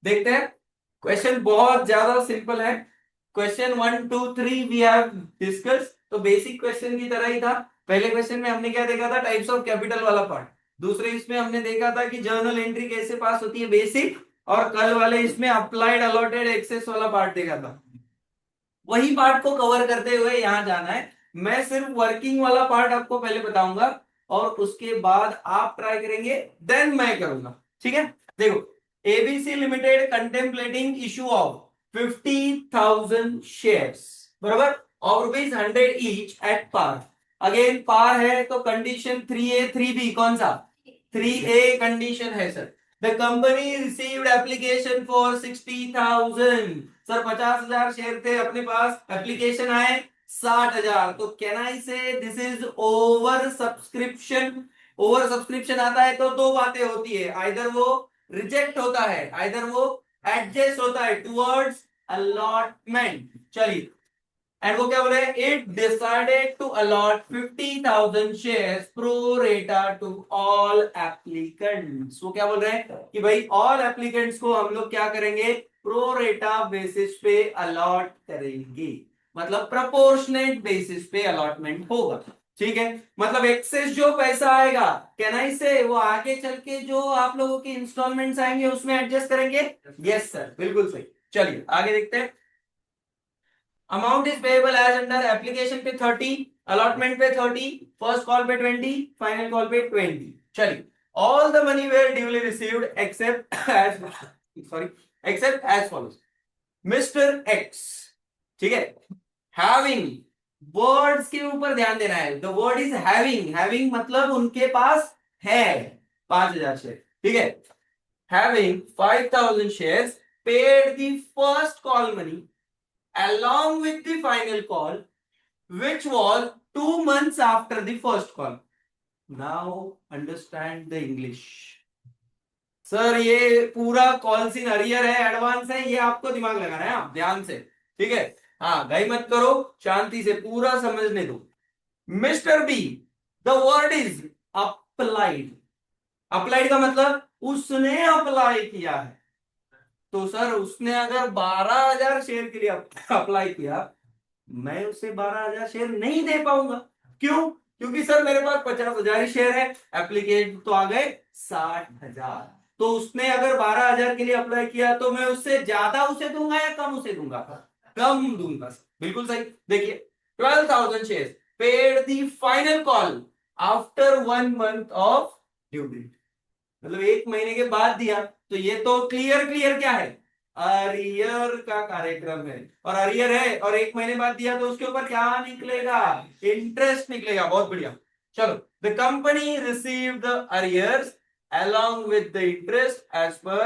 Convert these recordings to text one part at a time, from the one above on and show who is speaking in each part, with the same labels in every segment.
Speaker 1: देखते हैं। क्वेश्चन बहुत ज्यादा सिंपल है। क्वेश्चन 1 2 3 वी हैव डिस्कस, तो बेसिक क्वेश्चन की तरह ही था। पहले क्वेश्चन में हमने क्या देखा था, टाइप्स ऑफ कैपिटल वाला पार्ट। दूसरे इसमें हमने देखा था कि जर्नल एंट्री कैसे पास होती है, बेसिक। और कल वाले इसमें अप्लाइड अलॉटेड एक्सेस वाला पार्ट देखा था। वही पार्ट को कवर करते हुए यहां जाना है। मैं सिर्फ वर्किंग वाला पार्ट आपको पहले बताऊंगा, और उसके बाद आप ट्राई करेंगे, देन मैं करूंगा। ठीक है। देखो, ABC limited contemplating issue of 50,000 shares, बराबर, of ₹100 each at par. Again par है तो कंडीशन 3A 3B कौन सा, 3A कंडीशन है sir. The company received application for 60,000। Sir 50,000 share थे अपने पास, एप्लीकेशन आए 60,000। तो कैन आई से this is over subscription. Over subscription आता है तो दो बातें होती है, आइदर वो रिजेक्ट होता है, आइदर वो एडजस्ट होता है टुवर्ड्स अलॉटमेंट। चलिए, एंड वो क्या बोल रहे हैं, it decided to allot 50,000 shares pro rata to all applicants. वो क्या बोल रहे हैं कि भाई ऑल एप्लीकेंट्स को हम लोग क्या करेंगे, प्रो रेटा बेसिस पे अलॉट करेंगे। मतलब प्रोपोर्शनेट बेसिस पे अलॉटमेंट होगा। ठीक है। मतलब एक्सेस जो पैसा आएगा, कैन आई से वो आगे चल के जो आप लोगों के इंस्टॉलमेंट्स आएंगे उसमें एडजस्ट करेंगे। यस सर, बिल्कुल सही। चलिए आगे देखते हैं। Amount is payable as under application पे 30, अलॉटमेंट पे 30, फर्स्ट कॉल पे 20, फाइनल कॉल पे 20। चलिए, all the money were duly received except as, sorry, except as follows. Mister X, ठीक है, हैविंग, वर्ड्स के ऊपर ध्यान देना है। The word is having, having मतलब उनके पास है 5,000 शेयर। ठीक है। Having 5,000 shares, paid the first call money along with the final call, which was 2 months after the first call. Now understand the English. Sir ये पूरा कॉल सीन अरियर है, advance है, ये आपको दिमाग लगाना है, आप ध्यान से। ठीक है। हाँ, घाई मत करो, शांति से पूरा समझने दो। Mister B, the word is applied. Applied का मतलब उसने अप्लाई किया है। तो सर उसने अगर 12,000 शेयर के लिए अप्लाई किया, मैं उसे 12,000 शेयर नहीं दे पाऊंगा। क्यों? क्योंकि सर मेरे पास 50,000 ही शेयर है, एप्लीकेट तो आ गए 60,000। तो उसने अगर 12,000 के लिए अप्लाई किया तो मैं उससे ज्यादा उसे दूंगा या कम उसे दूंगा, कम दूंगा। बिल्कुल सही। देखिए, 12,000 share, paid the final call after 1 month of due date, मतलब 1 महीने के बाद दिया। तो ये तो क्लियर क्लियर क्या है, अरियर का कार्यक्रम है। और अरियर है और 1 महीने बाद दिया तो उसके ऊपर क्या निकलेगा, इंटरेस्ट निकलेगा। बहुत बढ़िया। चलो, the company receive the arrears along with the interest as per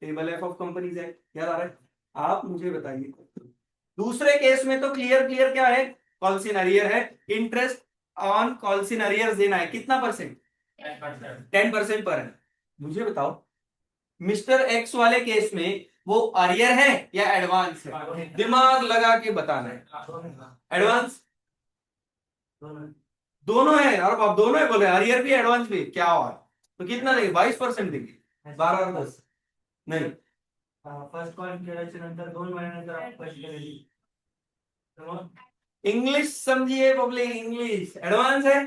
Speaker 1: table F of Companies act. याद आ रहा है? आप मुझे बताइए, दूसरे केस में तो क्लियर क्लियर क्या है, कॉल्सिन अरियर है, इंटरेस्ट ऑन कॉल्सिन अरियर देना है, कितना परसेंट, 10% पर है। मुझे बताओ, मिस्टर एक्स वाले केस में वो अरियर है या एडवांस है, दिमाग लगा के बताना है। एडवांस, दोनों है। और आप दोनों है बोले, अरियर भी एडवांस भी, क्या हुआ? तो कितना देंगे, 22% देंगे, 12 और 10 नहीं।
Speaker 2: फर्स्ट कॉल केल्याच्या नंतर 2 महिन्यानंतर आपण पैसे दिले तर मग
Speaker 1: इंग्लिश समझिए पब्लिक, इंग्लिश एडवांस है।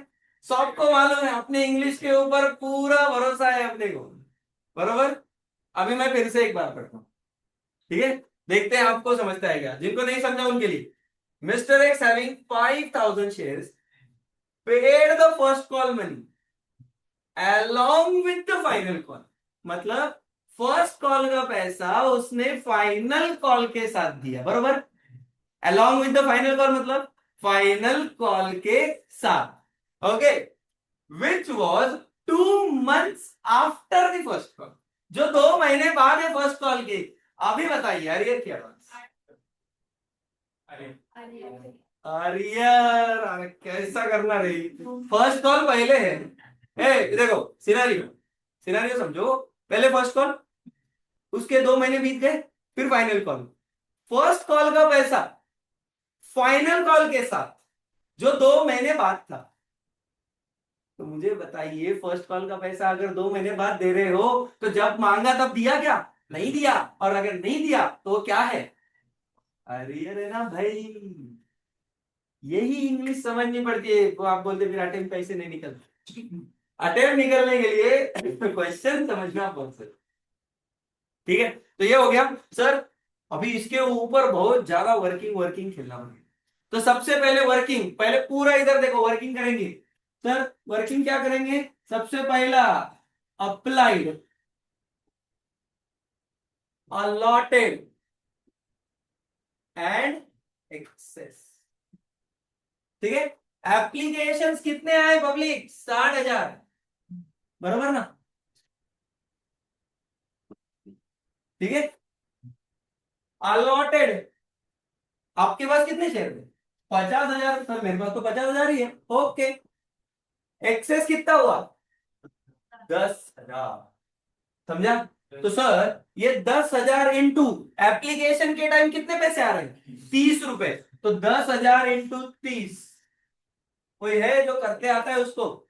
Speaker 1: सबको मालूम है, अपने इंग्लिश के ऊपर पूरा भरोसा है अपने को, बरोबर। अभी मैं फिर से एक बार पढ़ता हूँ, ठीक है। देखते हैं आपको समझता है क्या, जिनको नहीं समझा उनके लिए। Mister x having 5,000 shares, paid the first call money along with the final call. मतलब फर्स्ट कॉल का पैसा उसने फाइनल कॉल के साथ दिया, बरोबर। along with the final call मतलब फाइनल कॉल के साथ, okay. Which was 2 months after the first call, जो 2 महीने बाद है फर्स्ट कॉल के। अभी बताइए अरियर क्या बात, अरियर, अरे कैसा करना रही, फर्स्ट कॉल पहले है। देखो, सिनारियो, सिनारियो समझो। पहले फर्स्ट कॉल, उसके 2 महीने बीत गए, फिर फाइनल कॉल। फर्स्ट कॉल का पैसा फाइनल कॉल के साथ जो 2 महीने बाद था, तो मुझे बताइए, फर्स्ट कॉल का पैसा अगर 2 महीने बाद दे रहे हो तो जब मांगा तब दिया क्या? नहीं दिया। और अगर नहीं दिया तो वो क्या है? अरियर है ना भाई। यही इंग्लिश समझनी पड़ती है। वो आप बोलते फिर अटेम्प्ट पैसे नहीं निकलते। अटेम्प्ट निकलने के लिए क्वेश्चन समझना बहुत जरूरी। ठीक है, तो ये हो गया सर। अभी इसके ऊपर बहुत ज्यादा वर्किंग वर्किंग खेलना पड़ेगा। तो सबसे पहले वर्किंग, पहले पूरा इधर देखो वर्किंग करेंगे। सर वर्किंग क्या करेंगे? सबसे पहला अप्लाइड, अलॉटेड एंड एक्सेस। ठीक है, एप्लीकेशंस कितने आए पब्लिक? 60,000। बरोबर ना? ठीक है, अलॉटेड आपके पास कितने शेयर थे? 50,000। सर मेरे पास तो 50,000 ही है। ओके, एक्सेस कितना हुआ? 10,000। समझा? तो सर ये 10,000 इंटू एप्लीकेशन के टाइम कितने पैसे आ रहे हैं? 30 रुपए। तो 10,000 इंटू 30, कोई है जो करते आता है उसको?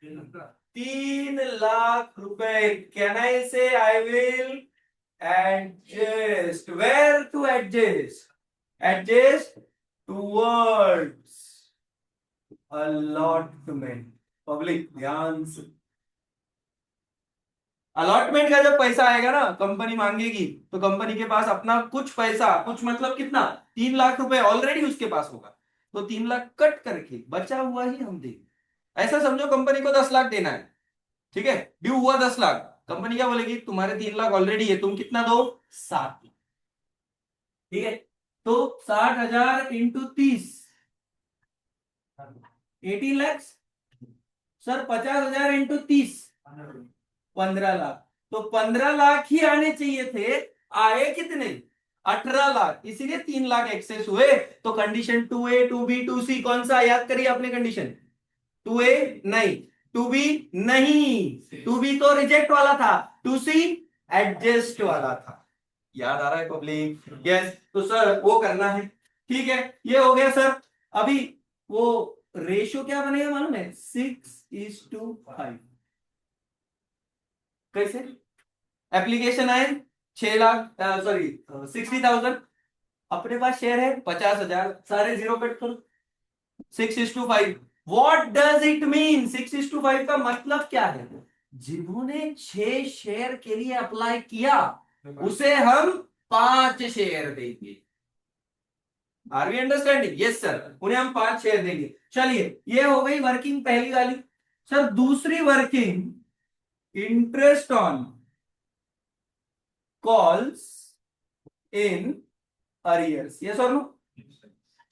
Speaker 1: 3 लाख रुपए। Can I say I will adjust? Where to adjust? Adjust towards allotment. Public ध्यान से, अलॉटमेंट का जब पैसा आएगा ना, कंपनी मांगेगी तो कंपनी के पास अपना कुछ पैसा, कुछ मतलब कितना, 3 लाख रुपए ऑलरेडी उसके पास होगा। तो 3 लाख कट करके बचा हुआ ही हम देंगे। ऐसा समझो कंपनी को 10 लाख देना है। ठीक है, ड्यू हुआ 10 लाख। कंपनी क्या बोलेगी? तुम्हारे 3 लाख ऑलरेडी है, तुम कितना दो? 7। ठीक है, तो 60,000 into 30, 18 lakhs. Sir 50,000 into 30, 15 lakh. तो 15 लाख ही आने चाहिए थे, आए कितने? 18 लाख। इसीलिए 3 लाख एक्सेस हुए। तो कंडीशन 2A 2B 2C कौन सा याद करिए आपने कंडीशन? 2A नहीं, 2B नहीं, 2B तो रिजेक्ट वाला था, 2C एडजस्ट वाला था। याद आ रहा है पब्लिक? यस। तो सर वो करना है। ठीक है, ये हो गया सर। अभी वो रेशियो क्या बनेगा मालूम है? 6:5। कैसे? एप्लीकेशन आए 6 लाख, सॉरी 60,000। अपने पास शेयर है 50,000, सारे जीरो कट करो। 6:5। What does it mean? 6:5 का मतलब क्या है? जिन्होंने 6 शेयर के लिए अप्लाई किया उसे हम 5 शेयर देंगे। Are we understanding? Yes sir, उन्हें हम 5 शेयर देंगे। चलिए, ये हो गई वर्किंग पहली वाली। सर दूसरी working, interest on calls in arrears. Yes और no?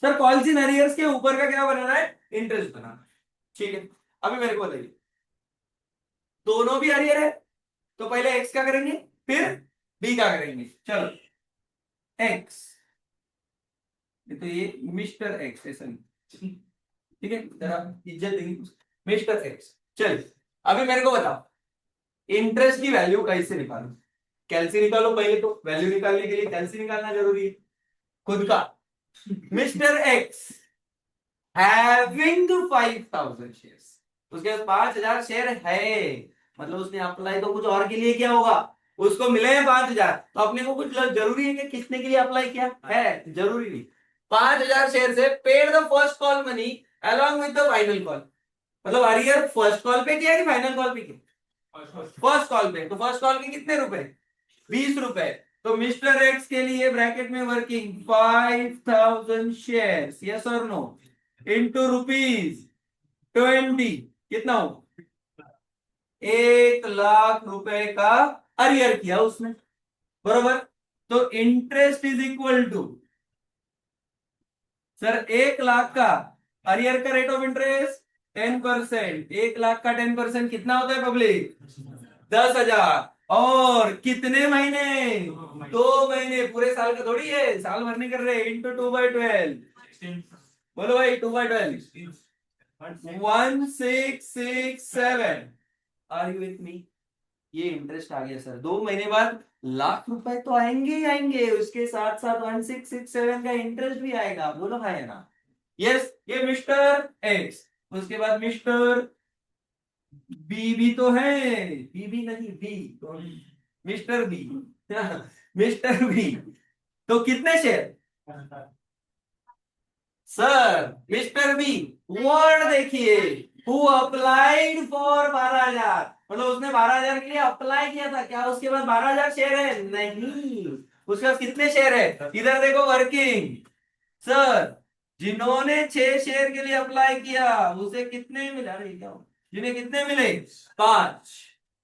Speaker 1: Sir calls in arrears के ऊपर का क्या बनाना है? इंटरेस्ट बनाना है। ठीक है, अभी मेरे को बताइए, दोनों भी अरियर है तो पहले एक्स का करेंगे, फिर बी का करेंगे। चलो, एक्स, तो ये मिस्टर एक्स ऐसा नहीं। ठीक है, जरा इज्जत देंगे मिस्टर एक्स। चलिए, अभी मेरे को बताओ इंटरेस्ट की वैल्यू कैसे निकालो? कैलसी निकालो पहले, तो वैल्यू निकालने के लिए कैलसी निकालना जरूरी है खुद का। मिस्टर एक्स हैविंग 5,000 शेयर्स, उसके पास 5,000 शेयर है। मतलब उसने अप्लाई तो कुछ और के लिए किया होगा, उसको मिले हैं 5,000। तो अपने को कुछ जरूरी है कि किसने के लिए अप्लाई किया है? जरूरी नहीं। 5,000 शेयर से paid the first call money along with the final call. मतलब अरियर फर्स्ट कॉल पे किया कि फाइनल कॉल पे किया? फर्स्ट कॉल पे। तो फर्स्ट कॉल के कितने रुपए? 20 रुपए। तो मिस्टर एक्स के लिए ब्रैकेट में वर्किंग 5,000 शेयर, यस और नो, इंटू ₹20, कितना हो? 1 लाख रुपए का अरियर किया उसने। बरोबर? तो interest is equal to, sir 1 lakh का अरियर का रेट ऑफ इंटरेस्ट 10%। 1 लाख का 10% कितना होता है पब्लिक? 10,000। और कितने महीने? 2 महीने। पूरे साल का थोड़ी है, साल भर नहीं कर रहे। इंटू 2/12। बोलो भाई, 2/12, 1667। Are you with me? ये इंटरेस्ट आ गया सर। 2 महीने बाद लाख रुपए तो आएंगे ही आएंगे, उसके साथ साथ 1667 का इंटरेस्ट भी आएगा। बोलो हाँ या ना? यस। ये मिस्टर एक्स, उसके बाद मिस्टर बी भी तो है, बी भी नहीं, बी तो मिस्टर बी। मिस्टर बी, तो कितने share? Sir mister B, word देखिए, हु अप्लाइड फॉर 12,000, मतलब उसने 12,000 के लिए अप्लाई किया था, क्या उसके पास 12,000 शेयर है? नहीं, उसके पास कितने शेयर है? इधर देखो, वर्किंग। सर, जिन्होंने 6 शेयर के लिए अप्लाई किया उसे कितने मिले? अरे क्या जिन्हें कितने मिले? 5।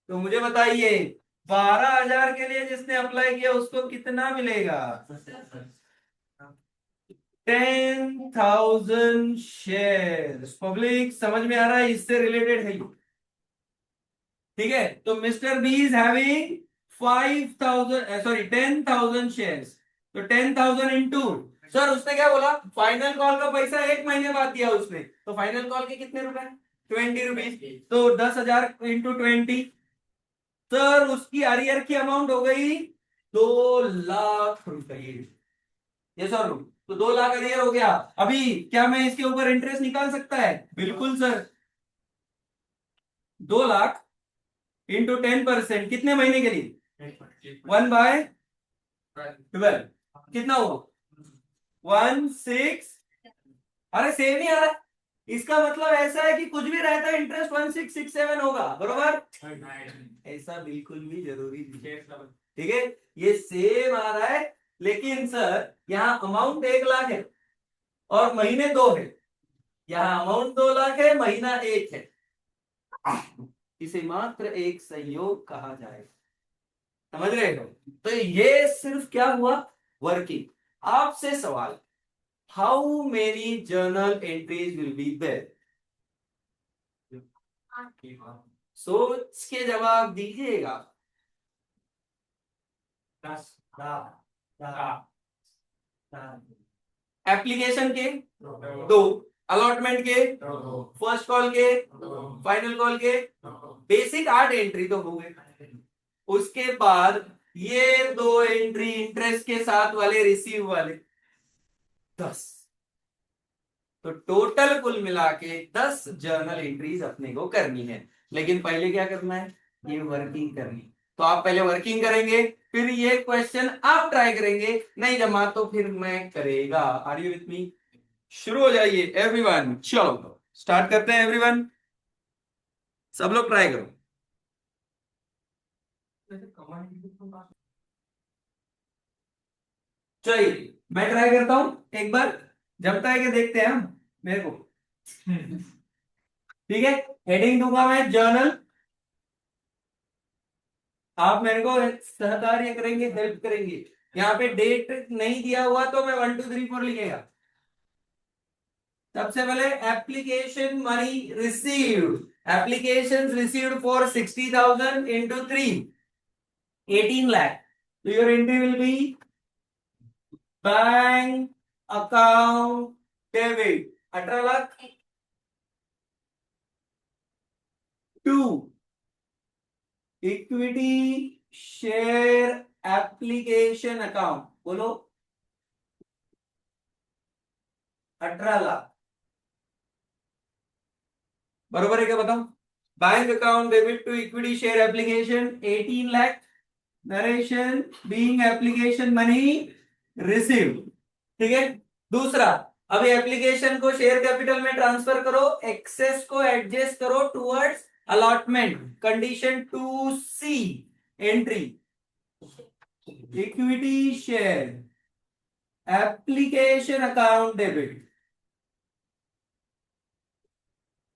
Speaker 1: तो मुझे बताइए, 12,000 के लिए जिसने अप्लाई किया उसको कितना मिलेगा? 10,000 शेयर। पब्लिक समझ में आ रहा है? इससे रिलेटेड है ये। ठीक है, तो mister B is having 5,000, sorry 10,000 shares. तो 10,000 इंटू, सर उसने क्या बोला? फाइनल कॉल का पैसा 1 महीने बाद दिया उसने, तो फाइनल कॉल के कितने रुपए? 20 रुपीज। तो 10,000 इंटू 20, सर उसकी अरियर की अमाउंट हो गई 2 लाख रुपए। ये सर, तो 2 लाख अरियर हो गया। अभी क्या मैं इसके ऊपर इंटरेस्ट निकाल सकता है? बिल्कुल सर। 2 लाख इंटू 10% कितने महीने के लिए? 1/12 कितना हुआ? 16। अरे सेम ही आ रहा है। इसका मतलब ऐसा है कि कुछ भी रहता है इंटरेस्ट 1667 होगा, बरोबर? ऐसा बिल्कुल भी जरूरी नहीं है। ठीक है, ये सेम आ रहा है, लेकिन सर यहाँ अमाउंट 1 लाख है और महीने 2 है। यहाँ अमाउंट 2 लाख है, महीना 1 है। इसे मात्र एक संयोग कहा जाएगा। समझ रहे हो? तो ये सिर्फ क्या हुआ? वर्किंग। आपसे सवाल, how many journal entries will be there? सोच के जवाब दीजिएगा।
Speaker 2: 10 10
Speaker 1: एप्लीकेशन के 2, अलॉटमेंट के, फर्स्ट कॉल के, फाइनल कॉल के, बेसिक 8 एंट्री तो हो गए। उसके बाद ये 2 एंट्री इंटरेस्ट के साथ वाले, रिसीव वाले 10। तो टोटल कुल मिला के 10 जर्नल एंट्रीज अपने को करनी है। लेकिन पहले क्या करना है? ये वर्किंग करनी। तो आप पहले वर्किंग करेंगे, फिर ये क्वेश्चन आप ट्राई करेंगे, नहीं जमा तो फिर मैं करेगा। Are you with me? शुरू हो जाइए एवरीवन, चलो स्टार्ट करते हैं एवरीवन। सब लोग ट्राई करो। चलिए मैं ट्राई करता हूं एक बार, जमता है कि देखते हैं हम मेरे को। ठीक है, हेडिंग दूंगा मैं जर्नल। आप मेरे को सहकार्य करेंगे, हेल्प करेंगे। यहाँ पे डेट नहीं दिया हुआ तो मैं 1 2 3 4 लिखेगा। सबसे पहले application money received, application received for 60,000 into 3, 18 lakh. तो your entry will be bank account debit 18 lakh. To, equity share application account, बोलो 18 लाख। बरोबर है क्या बताओ? Bank account debit to equity share application 18 lakh. Narration being application money receive. ठीक है, दूसरा, अभी एप्लीकेशन को शेयर कैपिटल में ट्रांसफर करो, एक्सेस को एडजस्ट करो towards allotment. Condition 2C, entry equity share application account debit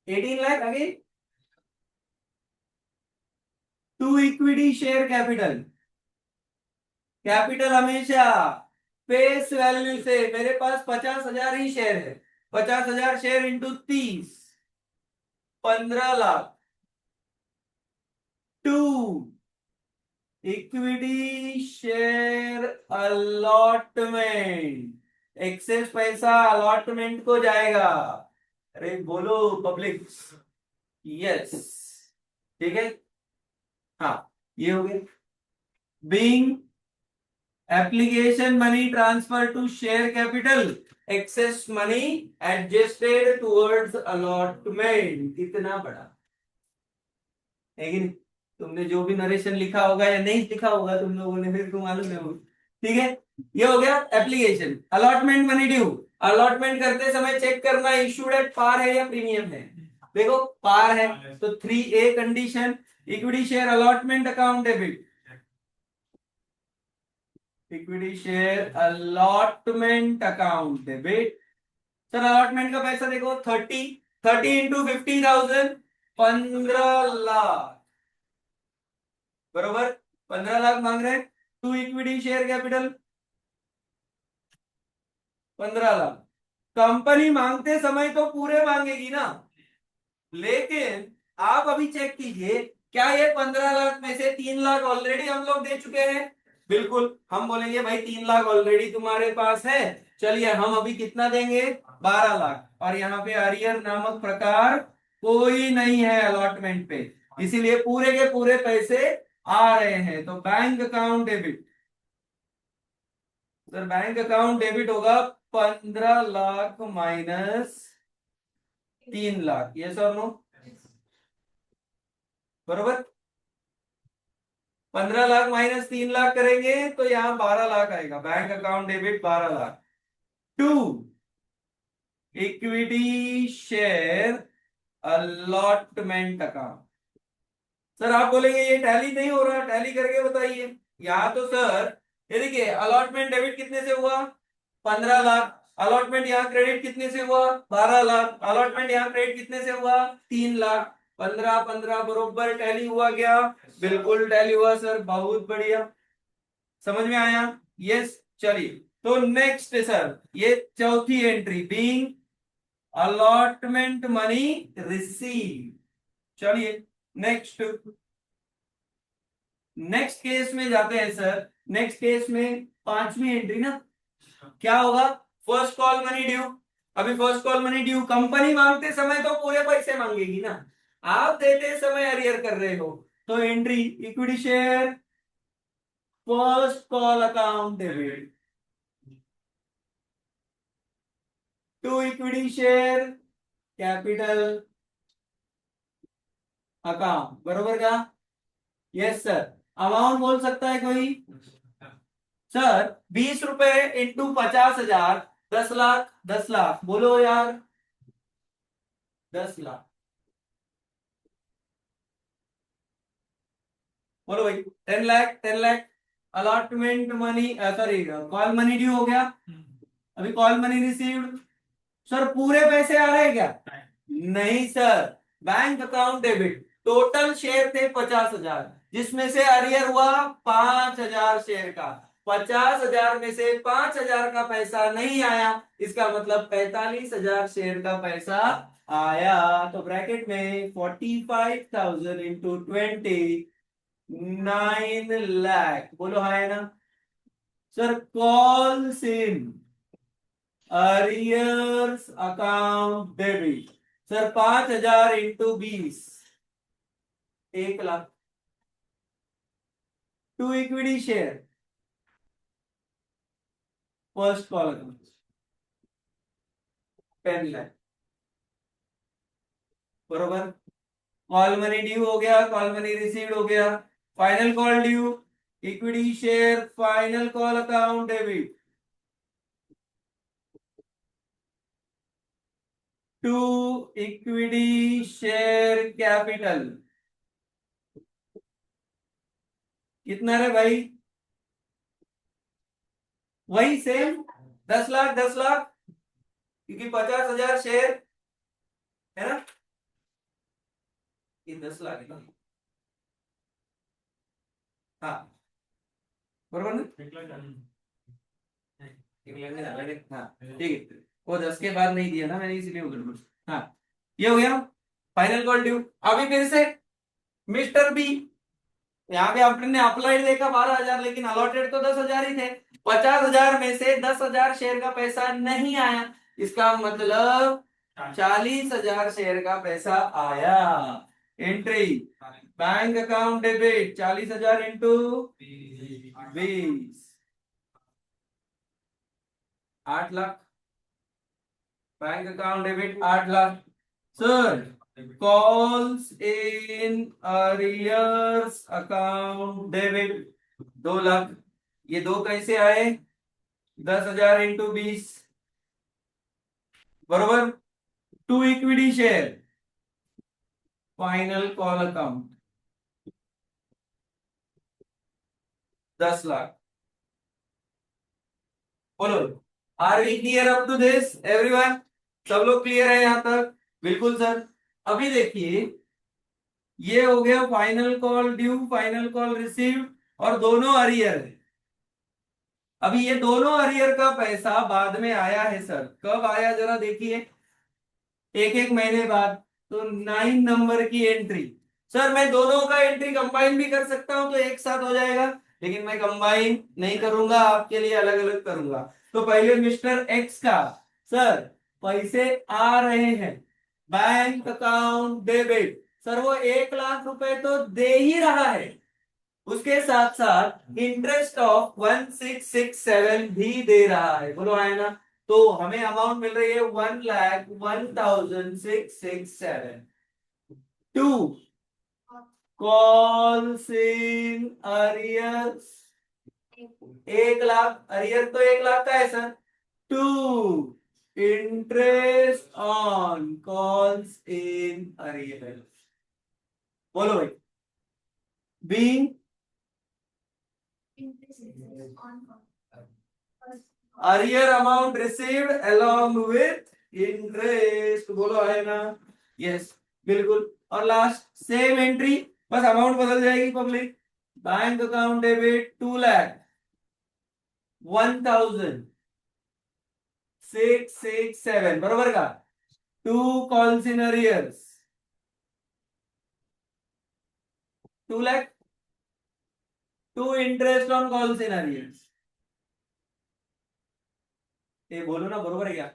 Speaker 1: 18 lakh. आगे to equity share capital, capital हमेशा फेस वैल्यू से, मेरे पास 50,000 ही शेयर है, 50,000 share into 30, 15 lakh. To, equity share allotment, excess पैसा अलॉटमेंट को जाएगा। अरे बोलो पब्लिक, यस। ठीक है, हाँ ये हो गया। Being application money transfer to share capital, excess money adjusted towards allotment, कितना बड़ा? है कि नहीं? तुमने जो भी नरेशन लिखा होगा या नहीं लिखा होगा तुम लोगों ने, फिर तुम मालूम है वो। ठीक है, ये हो गया application. Allotment money due, allotment करते समय चेक करना इशूड एट पार है या प्रीमियम है। देखो पार है तो 3A condition, equity share allotment account debit, equity share allotment account debit. Sir allotment का पैसा देखो 30, 30 इंटू 50,000, 15 लाख, बरोबर 15 लाख मांग रहे हैं। To equity share capital 15 lakh. Company मांगते समय तो पूरे मांगेगी ना, लेकिन आप अभी चेक कीजिए, क्या ये 15 लाख में से 3 लाख ऑलरेडी हम लोग दे चुके हैं? बिल्कुल, हम बोलेंगे भाई 3 लाख ऑलरेडी तुम्हारे पास है, चलिए हम अभी कितना देंगे, 12 लाख। और यहाँ पे अरियर नामक प्रकार कोई नहीं है अलॉटमेंट पे, इसीलिए पूरे के पूरे पैसे आ रहे हैं। तो bank account debit, sir bank account debit होगा 15 लाख माइनस 3 लाख, ये सर नो, बरोबर। 15 लाख माइनस 3 लाख करेंगे तो यहाँ 12 लाख आएगा, bank account debit 12 lakh. To equity share allotment account. Sir आप बोलेंगे ये टैली नहीं हो रहा, टैली करके बताइए। यहाँ तो सर ये देखिए अलॉटमेंट डेबिट कितने से हुआ, 15 लाख। अलॉटमेंट यहाँ क्रेडिट कितने से हुआ, 12 लाख। अलॉटमेंट यहाँ क्रेडिट कितने से हुआ, 3 लाख। 15 15 बरोबर टैली हुआ क्या, बिल्कुल टैली हुआ सर, बहुत बढ़िया, समझ में आया। यस, चलिए तो नेक्स्ट सर, ये चौथी entry being allotment money receive. चलिए नेक्स्ट, नेक्स्ट केस में जाते हैं सर। नेक्स्ट केस में पांचवी एंट्री ना, क्या होगा, फर्स्ट कॉल मनी ड्यू। अभी first call money due, company मांगते समय तो पूरे पैसे मांगेगी ना, आप देते समय अरियर कर रहे हो, तो entry equity share first call account debit to equity share capital account, बरोबर क्या? Yes sir. अमाउंट बोल सकता है कोई? सर 20 रुपए इंटू 50,000, 10 लाख, 10 लाख बोलो यार, 10 लाख बोलो भाई, 10 lakh, 10 lakh. Allotment money, sorry call money due हो गया, अभी कॉल मनी रिसीव्ड। सर पूरे पैसे आ रहे हैं क्या? नहीं sir, bank account debit, total share थे 50,000, जिसमें से अरियर हुआ 5,000 शेयर का। 50,000 में से 5,000 का पैसा नहीं आया, इसका मतलब 45,000 शेयर का पैसा आया। तो ब्रैकेट में 45,000 इंटू 20, 9 लाख, बोलो है ना sir. Calls in arrears account debit, sir 5,000 into 20, 1 lakh. To equity share first call account 10 lakh, बरोबर। कॉल मनी ड्यू हो गया, कॉल मनी रिसीव्ड हो गया। Final call due, equity share final call account debit to equity share capital, कितना रे भाई, वही same 10 lakh, 10 lakh, क्योंकि 50,000 शेयर है ना, ये 10 लाख है ना? हाँ बरोबर ना, 1 लाख में डाला है। हाँ ठीक है, वो 10 के बाद नहीं दिया ना मैंने, इसलिए वो गड़बड़। हाँ ये हो गया फाइनल कॉल ड्यू। अभी फिर से मिस्टर बी, यहाँ पे आपने अप्लाइड देखा 12,000, लेकिन अलॉटेड तो 10,000 ही थे। 50,000 में से 10,000 शेयर का पैसा नहीं आया, इसका मतलब 40,000 शेयर का पैसा आया। Entry bank account debit 40,000 into 20, 8 lakh. Bank account debit 8 lakh. Sir calls in arrears account debit 2 lakh. ये दो कैसे आए? 10,000 इंटू 20, बरोबर। To equity share, final call account 10 lakh. बोलो, are we clear up to this everyone? सब लोग क्लियर है यहां तक? बिल्कुल सर। अभी देखिए, ये हो गया final call due, final call received, और दोनों अरियर है। अभी ये दोनों अरियर का पैसा बाद में आया है सर। कब आया जरा देखिए, एक एक महीने बाद। तो 9 नंबर की एंट्री। सर मैं दोनों का एंट्री कंबाइन भी कर सकता हूं तो एक साथ हो जाएगा, लेकिन मैं कंबाइन नहीं करूंगा, आपके लिए अलग अलग करूंगा। तो पहले मिस्टर एक्स का, सर पैसे आ रहे हैं, बैंक अकाउंट डेबिट। सर वो 1 लाख रुपए तो दे ही रहा है, उसके साथ साथ इंटरेस्ट ऑफ 1667 भी दे रहा है। बोलो है ना? तो हमें अमाउंट मिल रही है 1,01,667। To calls in arrears, 1 lakh arrear तो 1 लाख का है sir. To interest on calls in arrears. बोलो भाई। Being earlier amount received along with interest. बोलो है ना? यस, बिल्कुल। और लास्ट सेम एंट्री, बस अमाउंट बदल जाएगी पब्लिक। बैंक अकाउंट डेबिट 2,01,667, बरोबर का? To calls in arrears 2 lakh, to interest on calls in arrears. ये बोलो ना, बरोबर है क्या?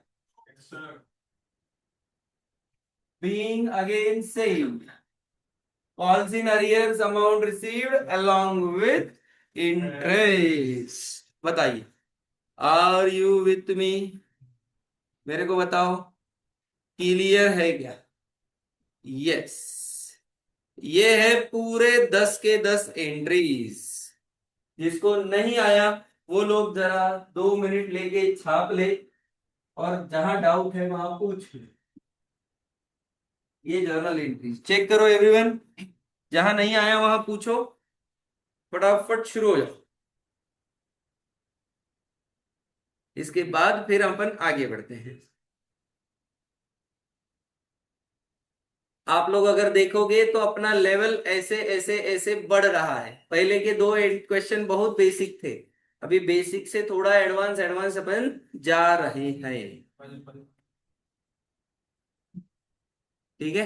Speaker 1: Being again same, calls in arrears amount received along with interest। बताइए, आर यू विथ मी? मेरे को बताओ, क्लियर है क्या? यस। ये है पूरे 10 के 10 एंट्रीज। जिसको नहीं आया वो लोग जरा 2 मिनट लेके छाप ले, और जहां डाउट है वहां पूछ ले। ये जर्नल एंट्रीज चेक करो एवरीवन, जहां नहीं आया वहां पूछो, फटाफट शुरू हो जाओ। इसके बाद फिर अपन आगे बढ़ते हैं। आप लोग अगर देखोगे तो अपना लेवल ऐसे ऐसे ऐसे बढ़ रहा है। पहले के दो क्वेश्चन बहुत बेसिक थे, अभी बेसिक से थोड़ा एडवांस एडवांस अपन जा रहे हैं। ठीक है।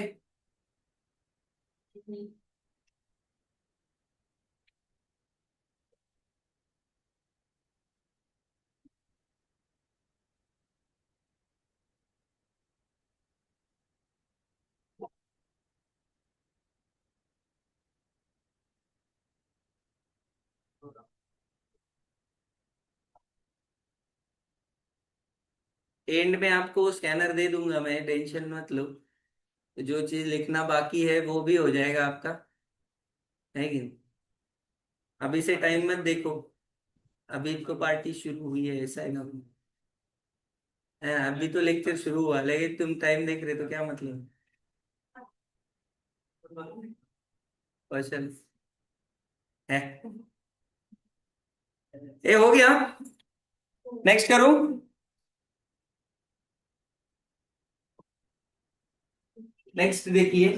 Speaker 1: एंड में आपको स्कैनर दे दूंगा मैं, टेंशन मत लो। जो चीज लिखना बाकी है वो भी हो जाएगा आपका, है कि नहीं? अभी से टाइम मत देखो, अभी तो पार्टी शुरू हुई है, ऐसा है ना? अभी तो लेक्चर शुरू हुआ, लेकिन तुम टाइम देख रहे तो क्या मतलब? क्वेश्चन है। ये हो गया, नेक्स्ट करूं? नेक्स्ट देखिए।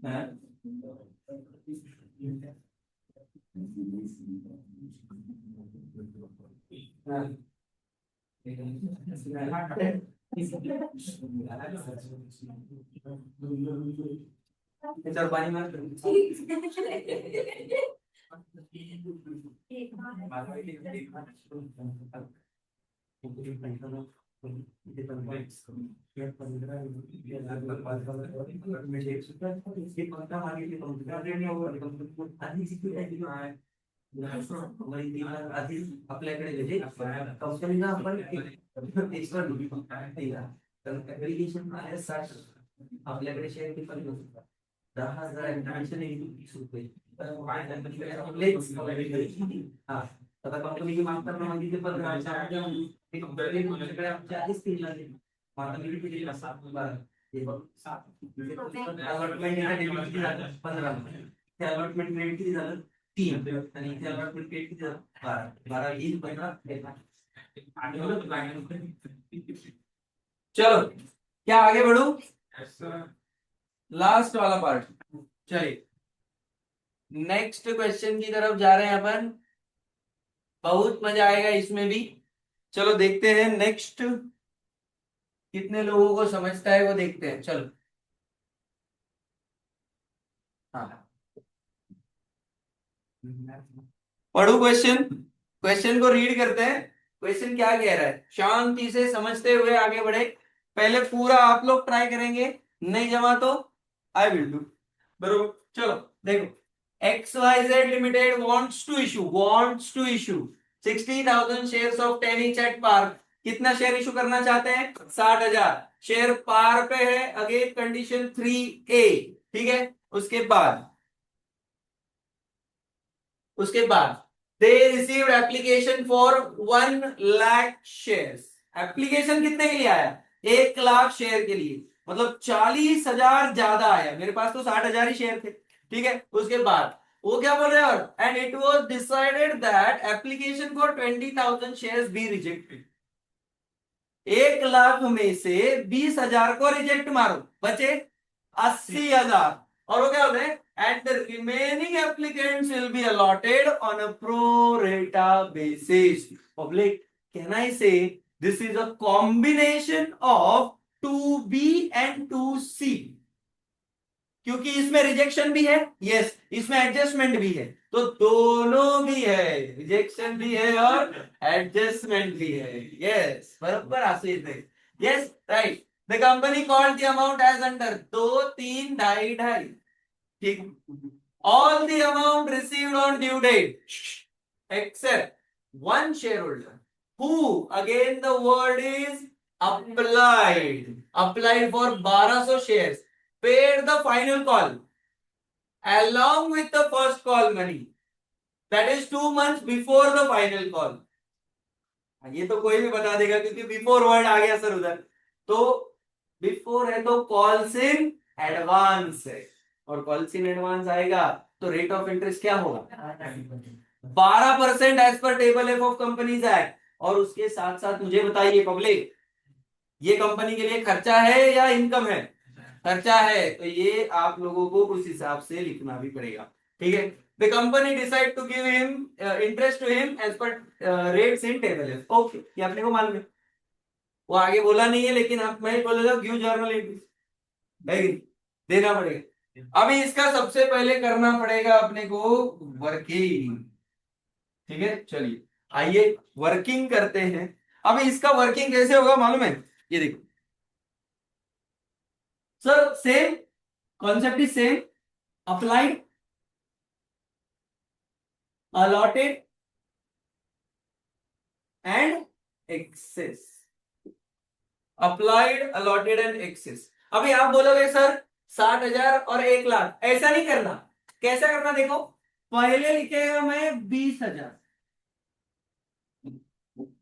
Speaker 1: हाँ? हाँ। चल पानी मार।
Speaker 2: आपल्याकडे म्हणजे कंपनीला आपण एक्स्ट्रा दिला तर ऍप्लिकेशन आहे 60 आपल्याकडे शेअर किती 10,000 ऍप्लिकेशन 20 रुपये हा आता कंपनीची मागताना मागितली 15,000 कंपनीकडे आमचे आधीच 3 लागले आता मी किती दिला 7 हे बघ 7 अलॉटमेंट किती झालं 15 ते अलॉटमेंट रेट किती झालं 3 आणि ते अलॉटमेंट रेट किती झालं 12 येईल 15
Speaker 1: चलो क्या आगे बढ़ू? लास्ट वाला पार्ट, चलिए नेक्स्ट क्वेश्चन की तरफ जा रहे हैं अपन। बहुत मजा आएगा इसमें भी। चलो देखते हैं नेक्स्ट कितने लोगों को समझता है वो देखते हैं। चलो हाँ पढ़ो क्वेश्चन, क्वेश्चन को रीड करते हैं। क्वेश्चन क्या कह रहा है, शांति से समझते हुए आगे बढ़े। पहले पूरा आप लोग ट्राई करेंगे, नहीं जमा तो आई विल डू। बरोबर, चलो देखो। XYZ Limited wants to issue 60,000 shares of 10 each at par। कितना शेयर इशू करना चाहते हैं? 60,000 शेयर पार पे है। अगेन कंडीशन 3A, ठीक है। उसके बाद they received application for 1,00,000 shares. Application कितने के लिए आया? 1,00,000 शेयर के लिए, मतलब 40,000 ज्यादा आया। मेरे पास तो 60,000 ही शेयर थे, ठीक है। उसके बाद वो क्या बोल रहे हैं, and it was decided that application for 20,000 shares be rejected. 1,00,000 में से 20,000 को रिजेक्ट मारो, बचे 80,000। और वो क्या बोल रहे हैं, and the remaining applicants will be allotted on a pro rata basis। Public, can I say this is a combination of 2B and 2C? क्योंकि इसमें रिजेक्शन भी है, यस, इसमें एडजस्टमेंट भी है, तो दोनों भी है, रिजेक्शन भी है और एडजस्टमेंट भी है। यस, बराबर आशीष है। Yes, right. The company called the amount as under 2, 3, 2.5, 2.5, ठीक। All the amount received on due date except one shareholder who, again the word is applied for 1,200 shares, paid the final call along with the first call money, that is 2 months before the final call। ये तो कोई भी बता देगा क्योंकि before word आ गया sir उधर, तो बिफोर है तो कॉल्स इन एडवांस है, और कॉल्स इन एडवांस आएगा तो रेट ऑफ इंटरेस्ट क्या होगा? 12% as per table F of Companies Act. और उसके साथ साथ मुझे बताइए पब्लिक, ये कंपनी के लिए खर्चा है या इनकम है? खर्चा है, तो ये आप लोगों को उस हिसाब से लिखना भी पड़ेगा, ठीक है। The company decide to give him interest to him as per rates in table F. Okay, ये अपने को मालूम है, वो आगे बोला नहीं है, लेकिन आप मैं बोलेगा गिव जर्नल एंट्रीज देना पड़ेगा। अभी इसका सबसे पहले करना पड़ेगा अपने को वर्किंग, ठीक है। चलिए आइए वर्किंग करते हैं। अभी इसका वर्किंग कैसे होगा मालूम है? ये देखो sir, same concept is same, applied, allotted and excess. Applied, allotted and excess. अभी आप बोलोगे सर 60,000 और 1,00,000, ऐसा नहीं करना। कैसा करना देखो, पहले लिखेगा मैं 20,000।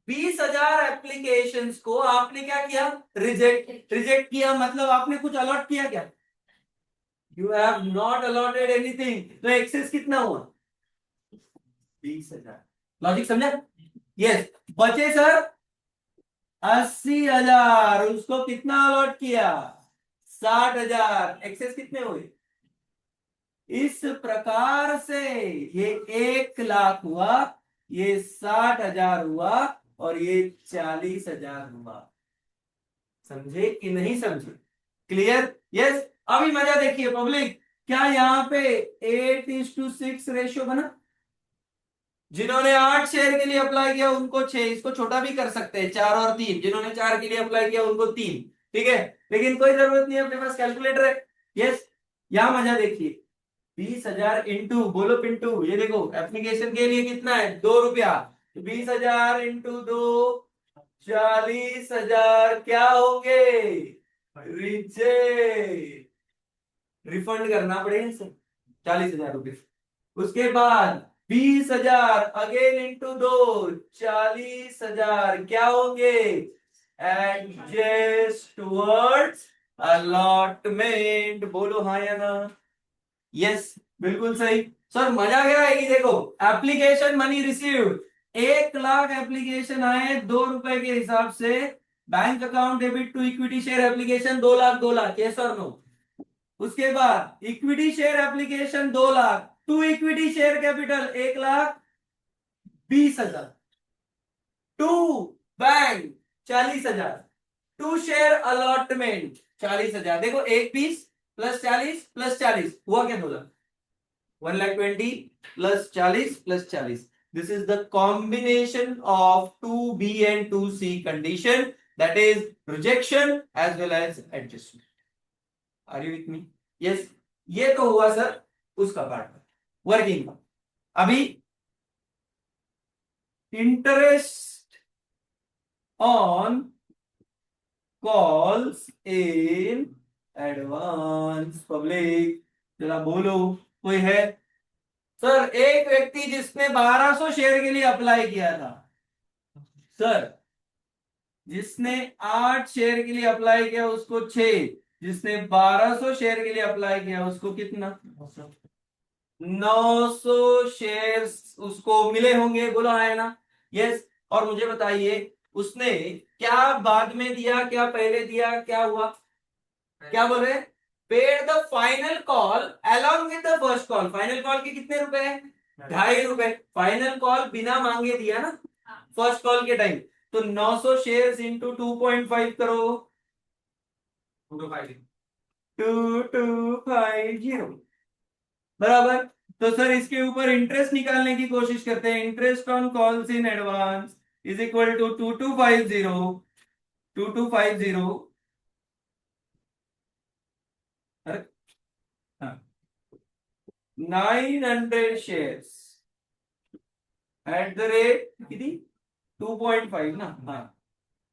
Speaker 1: 20,000 एप्लीकेशंस को आपने क्या किया? रिजेक्ट किया, मतलब आपने कुछ अलॉट किया क्या? You have not allotted anything, तो एक्सेस कितना हुआ? 20,000। लॉजिक समझा? यस। बचे सर 80,000, उसको कितना अलॉट किया? 60,000। एक्सेस कितने हुए? इस प्रकार से ये 1,00,000 हुआ, ये 60,000 हुआ, और ये 40,000 हुआ। समझे कि नहीं समझे? क्लियर? यस। अभी मजा देखिए पब्लिक, क्या यहाँ पे 8:6 रेशियो बना? जिन्होंने 8 शेयर के लिए अप्लाई किया उनको 6, इसको छोटा भी कर सकते हैं, 4 और 3, जिन्होंने 4 के लिए अप्लाई किया उनको 3। ठीक है, लेकिन कोई जरूरत नहीं है, अपने पास कैलकुलेटर है। यस, यहां मजा देखिए, 20,000 इंटू, बोलो पिंटू, ये देखो एप्लीकेशन के लिए कितना है, 2 रुपया, 20,000 इंटू 2, 40,000 क्या होंगे, रिजेक्ट, रिफंड करना पड़ेगा इसे, 40,000 रुपये। उसके बाद 20,000 अगेन इंटू 2, 40,000 क्या होंगे, एडजस्ट टुवर्ड्स अलॉटमेंट, बोलो हाँ या ना। यस, बिल्कुल सही। सर मजा क्या है कि देखो, application money received, 1 lakh application आए 2 रुपए के हिसाब से, bank account debit to equity share application 2 lakh, 2 lakh, yes और नो। उसके बाद equity share application 2 lakh, to equity share capital 1,20,000, to bank 40,000, to share allotment 40,000। देखो एक 20 प्लस 40 प्लस 40 हुआ क्या, 2 lakh, 1,20,000 plus 40 plus 40। This is the combination of 2B and 2C condition, that is rejection as well as adjustment. Are you with me? Yes, ये तो हुआ sir उसका part, working का। अभी interest on calls in advance, public जरा बोलो, कोई है? सर एक व्यक्ति जिसने 1200 शेयर के लिए अप्लाई किया था, सर जिसने 8 शेयर के लिए अप्लाई किया उसको 6, जिसने 1200 शेयर के लिए अप्लाई किया उसको कितना, 900 शेयर्स उसको मिले होंगे, बोलो है ना। यस, और मुझे बताइए उसने क्या बाद में दिया, क्या पहले दिया, क्या हुआ, क्या बोल रहे, paid the final call along with the first call. Final call के कितने रुपए हैं, 2.5 रुपए। फाइनल कॉल बिना मांगे दिया ना फर्स्ट कॉल के टाइम, तो 900 शेयर्स इंटू 2.5 करो, 2250 बराबर। तो सर इसके ऊपर इंटरेस्ट निकालने की कोशिश करते हैं, interest on calls in advance is equal to 2250, अरे हाँ, 900 शेयर्स एट द रेट कितनी, 2.5 ना, हाँ,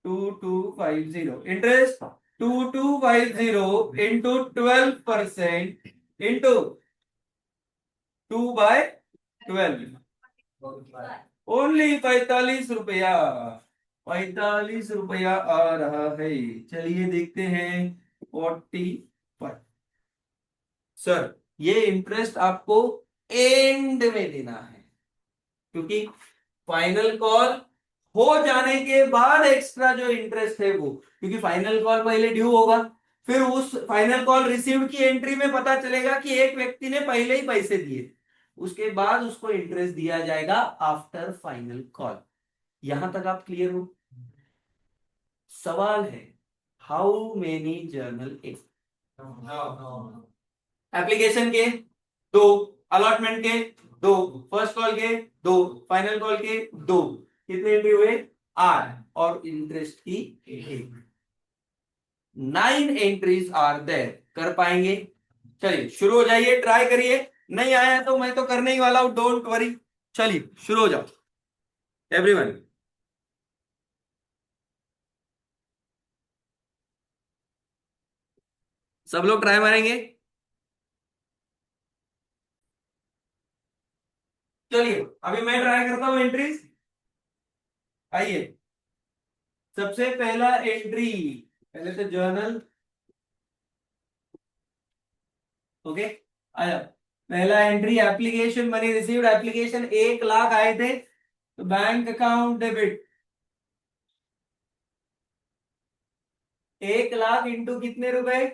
Speaker 1: 2250 इंटरेस्ट, 2250 इंटू 12% इंटू 2/12, ओनली 45 रुपया, 45 रुपया आ रहा है। चलिए देखते हैं 45। सर ये इंटरेस्ट आपको एंड में देना है, क्योंकि फाइनल कॉल हो जाने के बाद एक्स्ट्रा जो इंटरेस्ट है वो, क्योंकि फाइनल कॉल पहले ड्यू होगा, फिर उस फाइनल कॉल रिसीव्ड की एंट्री में पता चलेगा कि एक व्यक्ति ने पहले ही पैसे दिए, उसके बाद उसको इंटरेस्ट दिया जाएगा आफ्टर फाइनल कॉल। यहां तक आप क्लियर हो? सवाल है, हाउ मेनी जर्नल एप्लीकेशन के 2, अलॉटमेंट के 2, फर्स्ट कॉल के 2, फाइनल कॉल के 2, कितने एंट्री हुए 8, और इंटरेस्ट की 1, 9 एंट्रीज आर देयर। कर पाएंगे? चलिए शुरू हो जाइए, ट्राई करिए, नहीं आया तो मैं तो करने ही वाला हूं, डोंट वरी। चलिए शुरू हो जाओ एवरीवन। सब लोग ट्राई मारेंगे? चलिए अभी मैं ट्राई करता हूं एंट्रीज। आइए, सबसे पहला एंट्री, पहले तो जर्नल, ओके, आया। पहला entry application money received, application 1 lakh आए थे, तो bank account debit 1 lakh into कितने रुपए,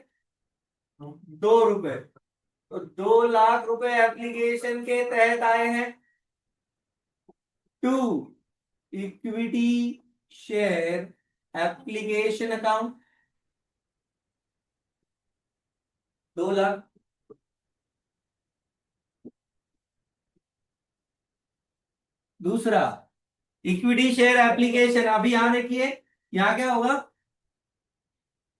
Speaker 1: 2 रुपए, तो 2 लाख रुपए एप्लीकेशन के तहत आए हैं। To equity share application account 2 lakh, दूसरा इक्विटी शेयर एप्लीकेशन। अभी यहां देखिए, यहां क्या होगा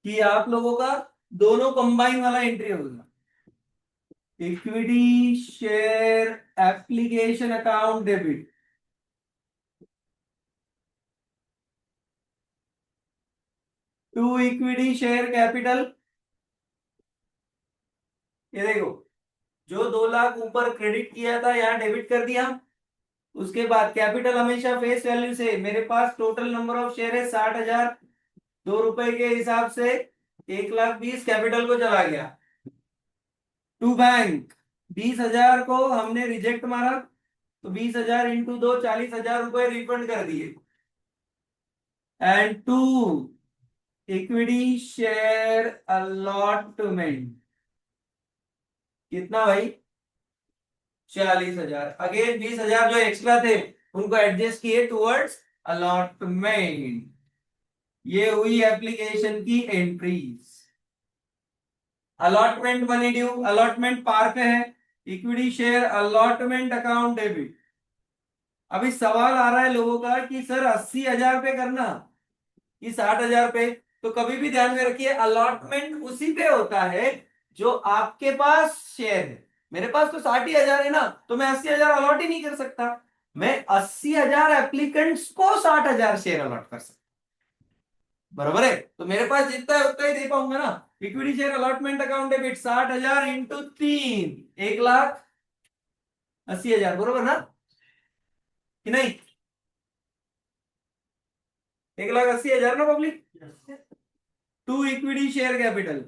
Speaker 1: कि आप लोगों का दोनों कंबाइन वाला एंट्री होगा। Equity share application account debit, to equity share capital. ये देखो, जो 2 लाख ऊपर क्रेडिट किया था यहाँ डेबिट कर दिया। उसके बाद कैपिटल हमेशा फेस वैल्यू से, मेरे पास टोटल नंबर ऑफ शेयर है 60,000, 2 रुपए के हिसाब से 1,20,000 कैपिटल को चला गया। टू बैंक, 20,000 को हमने रिजेक्ट मारा, तो 20,000 इंटू 2, 40,000 रुपए रिफंड कर दिए। And to equity share allotment, कितना भाई? 40,000। अगेन 20,000 जो एक्स्ट्रा थे उनको एडजस्ट किए टुवर्ड्स अलॉटमेंट। ये हुई एप्लीकेशन की entries. Allotment money due, allotment पार पे है। Equity share allotment account debit. अभी सवाल आ रहा है लोगों का कि सर 80,000 पे करना कि 60,000 पे। तो कभी भी ध्यान में रखिए, अलॉटमेंट उसी पे होता है जो आपके पास शेयर है। मेरे पास तो 60,000 है ना, तो मैं 80,000 अलॉट ही नहीं कर सकता। मैं 80,000 एप्लीकेंट्स को 60,000 शेयर अलॉट कर सकता। बराबर है? तो मेरे पास जितना है उतना ही दे पाऊंगा ना। Equity share allotment account debit 60,000 into 3, 1,80,000, बरोबर ना कि नहीं? 1,80,000 ना public. To equity share capital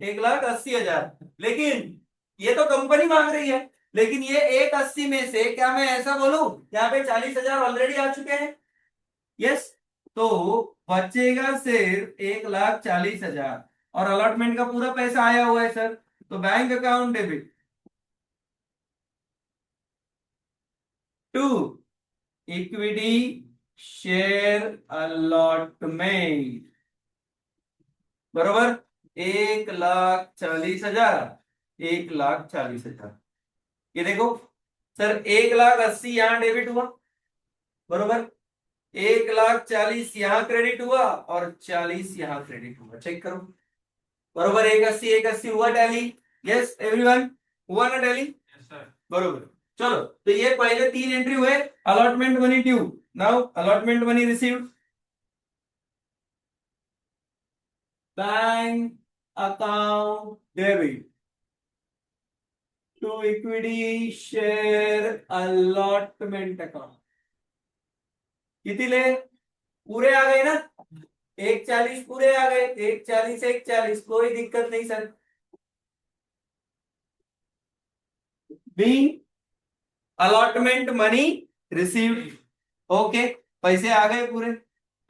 Speaker 1: 1,80,000। लेकिन ये तो कंपनी मांग रही है, लेकिन ये 1,80 में से क्या मैं ऐसा बोलूं यहाँ पे 40,000 ऑलरेडी आ चुके हैं? यस। तो बचेगा सिर्फ 1,40,000, और अलॉटमेंट का पूरा पैसा आया हुआ है सर। तो bank account debit to equity share allotment, बरोबर। 1,40,000, 1,40,000। ये देखो सर, 1,80,000 यहां डेबिट हुआ, बरोबर। 1,40,000 यहां क्रेडिट हुआ और 40 यहां क्रेडिट हुआ। चेक करो, बरोबर। 1,80, 1,80 हुआ टैली? यस एवरीवन, हुआ ना टैली? बरोबर। चलो, तो ये पहले 3 एंट्री हुए। Allotment money due, now allotment money received. Bank account debit to equity share allotment account. कितने ले? पूरे आ गए ना? 1,40 पूरे आ गए, 1,40, 1,40, कोई दिक्कत नहीं sir. B allotment money received, okay, पैसे आ गए पूरे।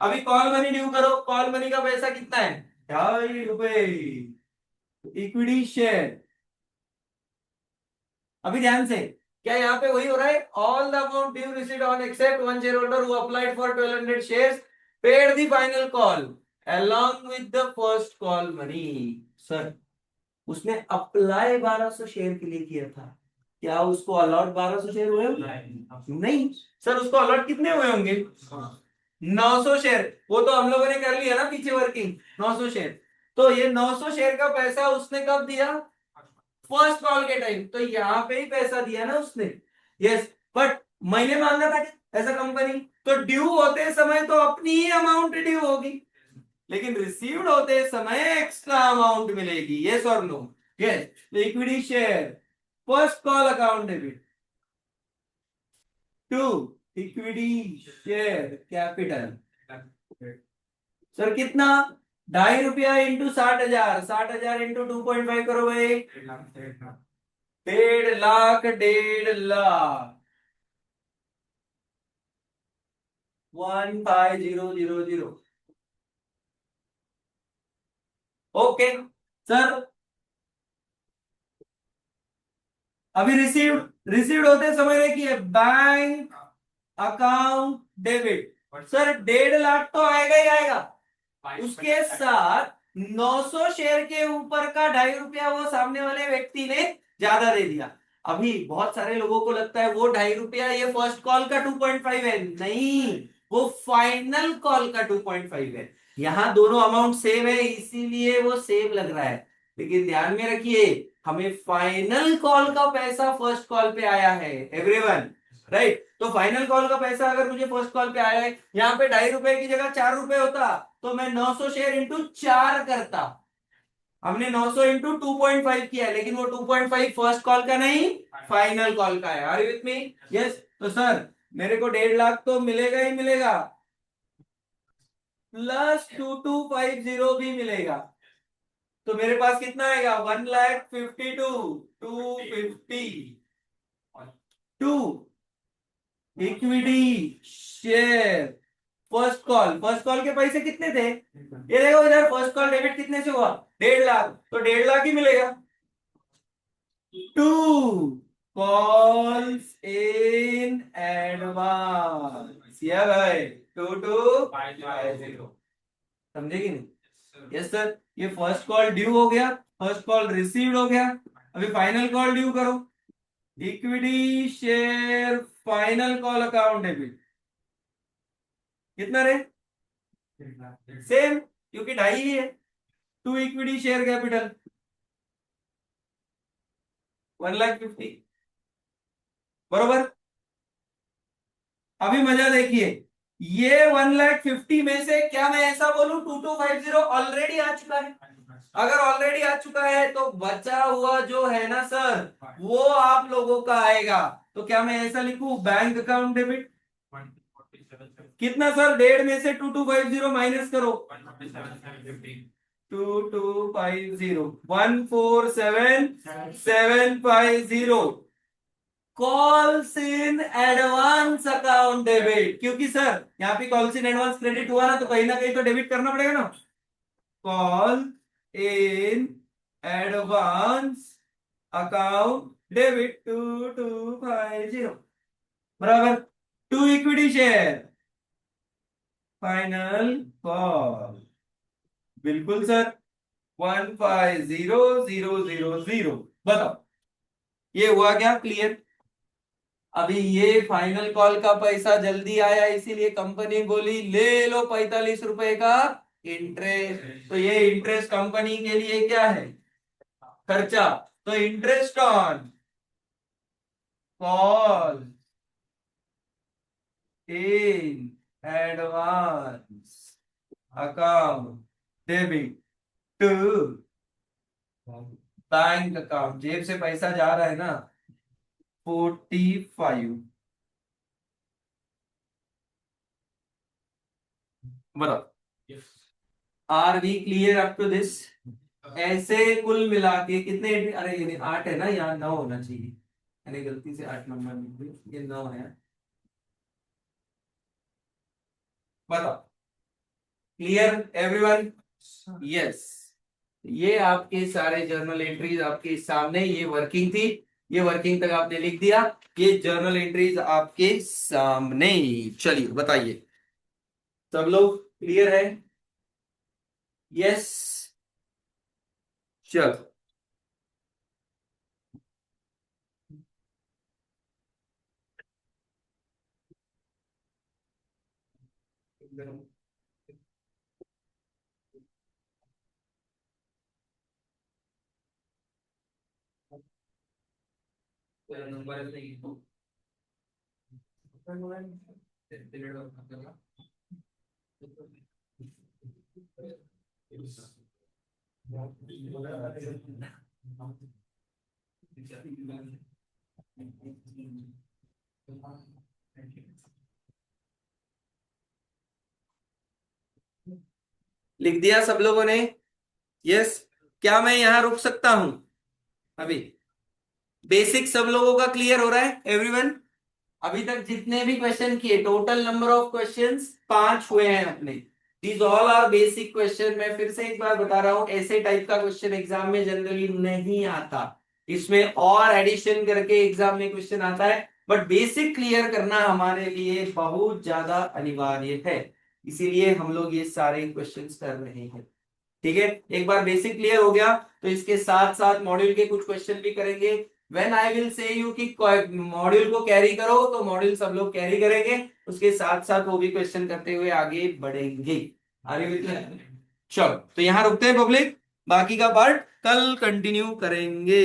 Speaker 1: अभी कॉल मनी ड्यू करो। कॉल मनी का पैसा कितना है? 2.5 रुपए। इक्विटी शेयर, अभी ध्यान से, क्या यहाँ पे वही हो रहा है? All the amount due received on except one share holder who applied for 1,200 shares paid the final call along with the first call money। Sir, उसने अप्लाई 1,200 शेयर के लिए किया था, क्या उसको अलॉट 1,200 शेयर हुए होंगे? नहीं सर, उसको अलॉट कितने हुए होंगे? 900 शेयर। वो तो हम लोगों ने कर लिया ना पीछे वर्किंग, 900 शेयर। तो ये 900 शेयर का पैसा उसने कब दिया? फर्स्ट कॉल के टाइम। तो यहाँ पे ही पैसा दिया ना उसने। यस, बट मैंने मांगा था एज अ कंपनी, तो ड्यू होते समय तो अपनी ही अमाउंट ड्यू होगी, लेकिन रिसीव्ड होते समय एक्स्ट्रा अमाउंट मिलेगी। यस और no? Yes. Equity share first call account debit to equity share capital. Sir कितना? 2.5 रुपया इंटू 60,000, 60,000 इंटू 2.5 करो भाई। 1,50,000, 1,50,000, 15,000। ओके सर, अभी रिसीव्ड होते समय देखिए, बैंक अकाउंट डेबिट। सर 1,50,000 तो आएगा ही आएगा, उसके साथ 900 शेयर के ऊपर का 2.5 रुपया वो सामने वाले व्यक्ति ने ज्यादा दे दिया। अभी बहुत सारे लोगों को लगता है वो ₹2.5 ये फर्स्ट कॉल का 2.5 है, नहीं, वो फाइनल कॉल का 2.5 है। यहाँ दोनों अमाउंट सेम है इसीलिए वो सेम लग रहा है, लेकिन ध्यान में रखिए हमें फाइनल कॉल का पैसा फर्स्ट कॉल पे आया है एवरीवन, राइट। तो फाइनल कॉल का पैसा अगर मुझे फर्स्ट कॉल पे आया है, यहाँ पे ₹2.5 की जगह ₹4 होता तो मैं 900 शेयर इंटू 4 करता। हमने 900 इंटू 2.5 किया है, लेकिन वो 2.5 फर्स्ट कॉल का नहीं, फाइनल कॉल का है। Are you with me? Yes. तो सर मेरे को 1.5 लाख तो मिलेगा ही मिलेगा, प्लस 2250 भी मिलेगा। तो मेरे पास कितना आएगा? 1,52,250 to equity share first call के पैसे कितने थे? ये देखो इधर, फर्स्ट कॉल डेबिट कितने से हुआ? 1.5 लाख, तो 1.5 लाख ही मिलेगा। टू कॉल्स इन एडवांस, या भाई, 2250, समझे कि नहीं? Yes sir. ये फर्स्ट कॉल ड्यू हो गया, फर्स्ट कॉल रिसीव्ड हो गया। अभी फाइनल कॉल ड्यू करो, equity share final call account debit कितना रे? सेम, क्योंकि 2.5 ही है। टू इक्विटी शेयर कैपिटल 1,50,000, बरोबर। अभी मजा देखिए, ये 1,50,000 में से क्या मैं ऐसा बोलूं 2250 ऑलरेडी आ चुका है? अगर ऑलरेडी आ चुका है तो बचा हुआ जो है ना सर, वो आप लोगों का आएगा। तो क्या मैं ऐसा लिखूं, बैंक अकाउंट डेबिट कितना सर? 1.5 में से 2250 माइनस करो, 2250, 147,750 calls in advance account debit. क्योंकि सर यहाँ पे कॉल्स इन एडवांस क्रेडिट हुआ ना, तो कहीं ना कहीं तो डेबिट करना पड़ेगा ना। Call in advance account debit 2250, बराबर। To equity share final call, बिल्कुल सर, 150,000। बताओ ये हुआ क्या क्लियर? अभी ये फाइनल कॉल का पैसा जल्दी आया इसीलिए कंपनी बोली ले लो ₹45 का इंटरेस्ट। तो ये इंटरेस्ट कंपनी के लिए क्या है? खर्चा। तो interest on call in advance account debit to bank account, जेब से पैसा जा रहा है ना, 45। बताओ, are we clear up to this? ऐसे कुल मिला के कितने, अरे ये 8 है ना, यहाँ 9 होना चाहिए, मैंने गलती से 8 नंबर लिख दिया, ये 9 है। बताओ, क्लियर एवरीवन? यस। ये आपके सारे जर्नल एंट्रीज आपके सामने, ये वर्किंग थी, ये वर्किंग तक आपने लिख दिया, ये जर्नल एंट्रीज आपके सामने। चलिए बताइए, सब लोग क्लियर है? यस। चलो, नंबर लिख दिया सब लोगों ने? यस। क्या मैं यहां रुक सकता हूं अभी? बेसिक सब लोगों का क्लियर हो रहा है एवरीवन? अभी तक जितने भी क्वेश्चन किए, टोटल नंबर ऑफ क्वेश्चंस 5 हुए हैं अपने। These all are basic question. मैं फिर से एक बार बता रहा हूं, ऐसे टाइप का क्वेश्चन एग्जाम में जनरली नहीं आता, इसमें और एडिशन करके एग्जाम में क्वेश्चन आता है, बट बेसिक क्लियर करना हमारे लिए बहुत ज्यादा अनिवार्य है, इसीलिए हम लोग ये सारे क्वेश्चंस कर रहे हैं। ठीक है, एक बार बेसिक क्लियर हो गया तो इसके साथ साथ मॉड्यूल के कुछ क्वेश्चन भी करेंगे, when I will say you कि मॉड्यूल को कैरी करो, तो मॉड्यूल सब लोग कैरी करेंगे, उसके साथ साथ वो भी क्वेश्चन करते हुए आगे बढ़ेंगे। आगे विद चलो, तो यहाँ रुकते हैं पब्लिक, बाकी का पार्ट कल कंटिन्यू करेंगे।